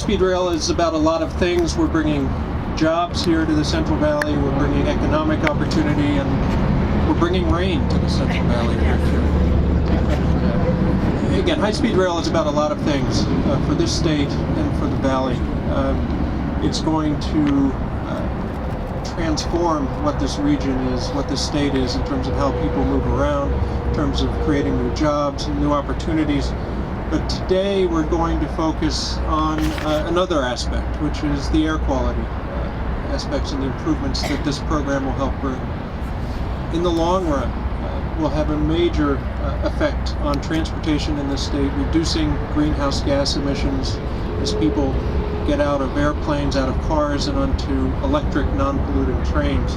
High-speed rail is about a lot of things. We're bringing jobs here to the Central Valley, we're bringing economic opportunity, and we're bringing rain to the Central Valley here too. Again, high-speed rail is about a lot of things for this state and for the valley. It's going to transform what this region is, what this state is, in terms of how people move around, in terms of creating new jobs and new opportunities. But today we're going to focus on another aspect, which is the air quality aspects and the improvements that this program will help bring. In the long run, will have a major effect on transportation in this state, reducing greenhouse gas emissions as people get out of airplanes, out of cars, and onto electric, non-polluting trains.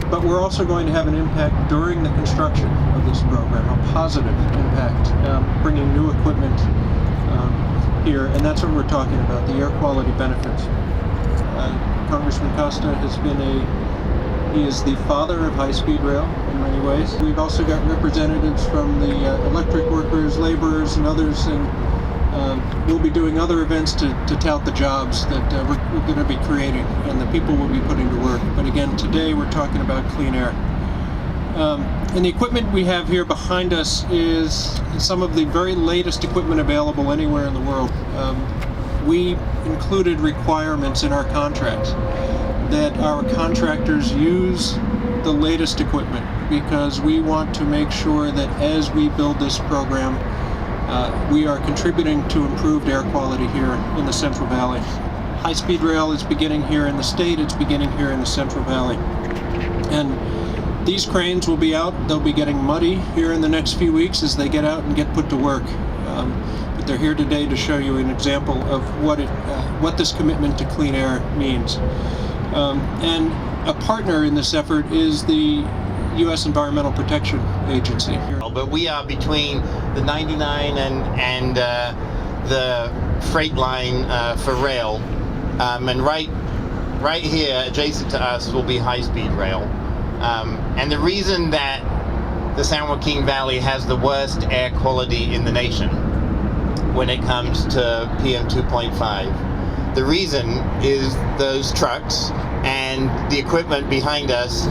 But we're also going to have an impact during the construction of this program, a positive impact, bringing new equipment here, and that's what we're talking about, the air quality benefits. Congressman Costa has been he is the father of high-speed rail in many ways. We've also got representatives from the electric workers, laborers, and others, and we'll be doing other events to tout the jobs that we're going to be creating and the people we'll be putting to work. But again, today we're talking about clean air. And the equipment we have here behind us is some of the very latest equipment available anywhere in the world. We included requirements in our contracts that our contractors use the latest equipment, because we want to make sure that as we build this program, we are contributing to improved air quality here in the Central Valley. High-speed rail is beginning here in the state, it's beginning here in the Central Valley. And these cranes will be out, they'll be getting muddy here in the next few weeks as they get out and get put to work. But they're here today to show you an example of what this commitment to clean air means. And a partner in this effort is the U.S. Environmental Protection Agency. But we are between the 99 and the freight line for rail, and right here adjacent to us will be high-speed rail. And the reason that the San Joaquin Valley has the worst air quality in the nation when it comes to PM 2.5, the reason is those trucks, and the equipment behind us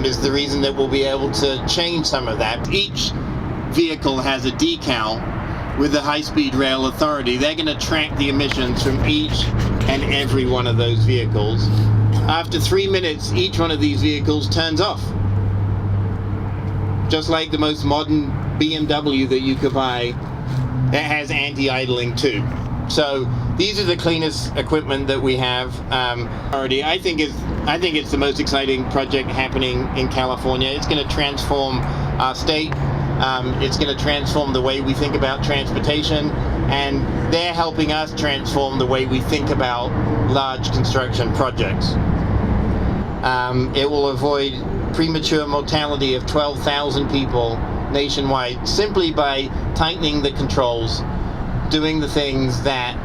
is the reason that we'll be able to change some of that. Each vehicle has a decal with the High-Speed Rail Authority. They're going to track the emissions from each and every one of those vehicles. After 3 minutes, each one of these vehicles turns off. Just like the most modern BMW that you could buy that has anti-idling too. So these are the cleanest equipment that we have. Already, I think it's the most exciting project happening in California. It's going to transform our state. It's going to transform the way we think about transportation, and they're helping us transform the way we think about large construction projects. It will avoid premature mortality of 12,000 people nationwide simply by tightening the controls, doing the things that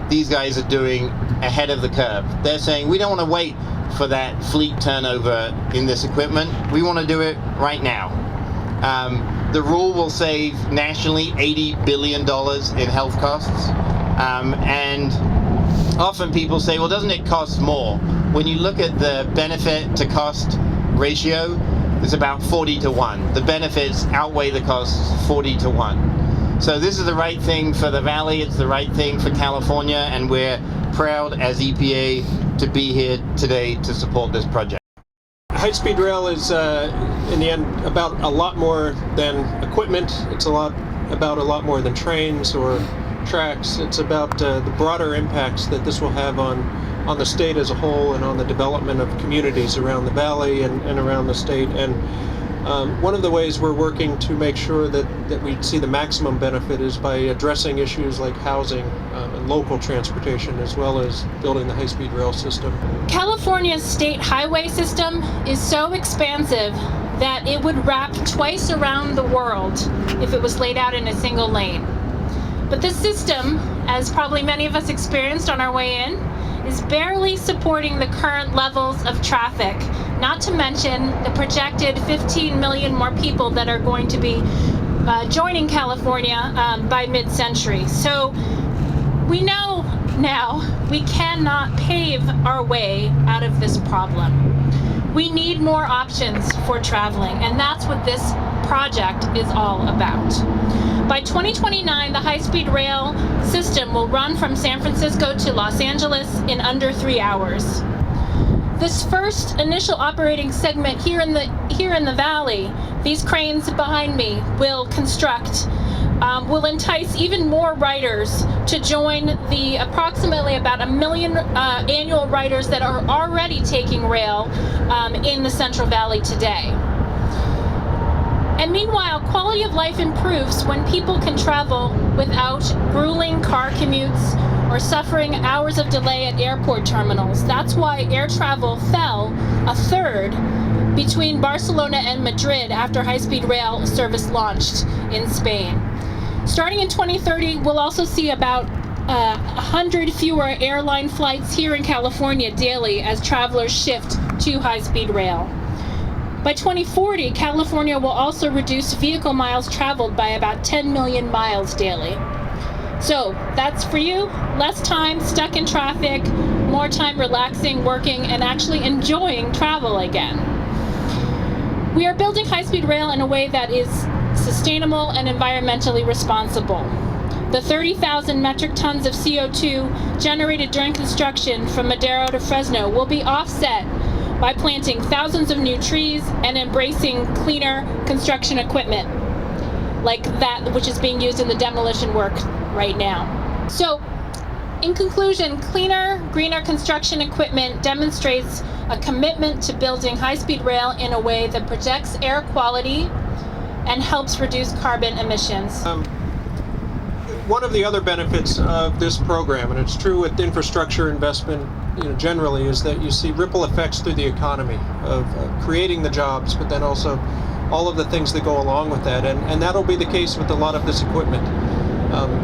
these guys are doing ahead of the curve. They're saying, we don't want to wait for that fleet turnover in this equipment. We want to do it right now. The rule will save nationally $80 billion in health costs. And often people say, well, doesn't it cost more? When you look at the benefit to cost ratio, it's about 40 to 1. The benefits outweigh the costs 40 to 1. So this is the right thing for the Valley, it's the right thing for California, and we're proud as EPA to be here today to support this project. High-speed rail is, in the end, about a lot more than equipment. It's about a lot more than trains or tracks. It's about the broader impacts that this will have on the state as a whole and on the development of communities around the Valley and around the state. And one of the ways we're working to make sure that we see the maximum benefit is by addressing issues like housing and local transportation, as well as building the high-speed rail system. California's state highway system is so expansive that it would wrap twice around the world if it was laid out in a single lane. But this system, as probably many of us experienced on our way in, is barely supporting the current levels of traffic, not to mention the projected 15 million more people that are going to be joining California by mid-century. So we know now, we cannot pave our way out of this problem. We need more options for traveling, and that's what this project is all about. By 2029, the high-speed rail system will run from San Francisco to Los Angeles in under 3 hours. This first initial operating segment here in the valley, these cranes behind me will construct, will entice even more riders to join the approximately about 1 million annual riders that are already taking rail in the Central Valley today. And meanwhile, quality of life improves when people can travel without grueling car commutes or suffering hours of delay at airport terminals. That's why air travel fell 1/3 between Barcelona and Madrid after high-speed rail service launched in Spain. Starting in 2030, we'll also see about 100 fewer airline flights here in California daily as travelers shift to high-speed rail. By 2040, California will also reduce vehicle miles traveled by about 10 million miles daily. So that's for you, less time stuck in traffic, more time relaxing, working, and actually enjoying travel again. We are building high-speed rail in a way that is sustainable and environmentally responsible. The 30,000 metric tons of CO2 generated during construction from Madero to Fresno will be offset by planting thousands of new trees and embracing cleaner construction equipment, like that which is being used in the demolition work right now. So, in conclusion, cleaner, greener construction equipment demonstrates a commitment to building high-speed rail in a way that protects air quality and helps reduce carbon emissions. One of the other benefits of this program, and it's true with infrastructure investment generally, is that you see ripple effects through the economy of creating the jobs, but then also all of the things that go along with that. And that'll be the case with a lot of this equipment.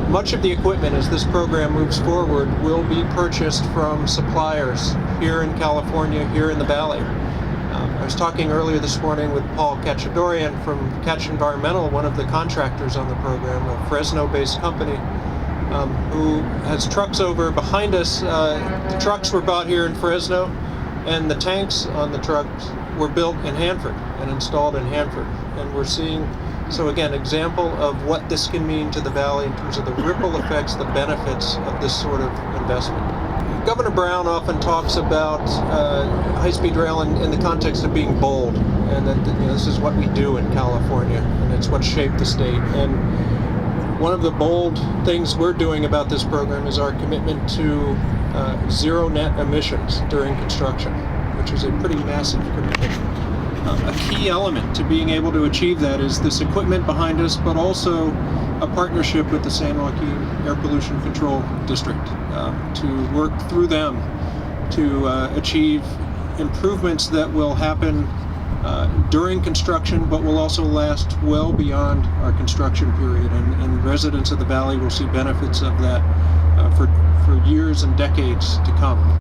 Much of the equipment, as this program moves forward, will be purchased from suppliers here in California, here in the Valley. I was talking earlier this morning with Paul Cachadorian from Catch Environmental, one of the contractors on the program, a Fresno-based company, who has trucks over behind us. The trucks were bought here in Fresno, and the tanks on the trucks were built in Hanford and installed in Hanford. And we're seeing, so again, example of what this can mean to the Valley in terms of the ripple effects, the benefits of this sort of investment. Governor Brown often talks about high-speed rail in the context of being bold, and that this is what we do in California, and it's what shaped the state. And one of the bold things we're doing about this program is our commitment to zero net emissions during construction, which is a pretty massive commitment. A key element to being able to achieve that is this equipment behind us, but also a partnership with the San Joaquin Air Pollution Control District to work through them to achieve improvements that will happen during construction, but will also last well beyond our construction period. And residents of the Valley will see benefits of that for years and decades to come.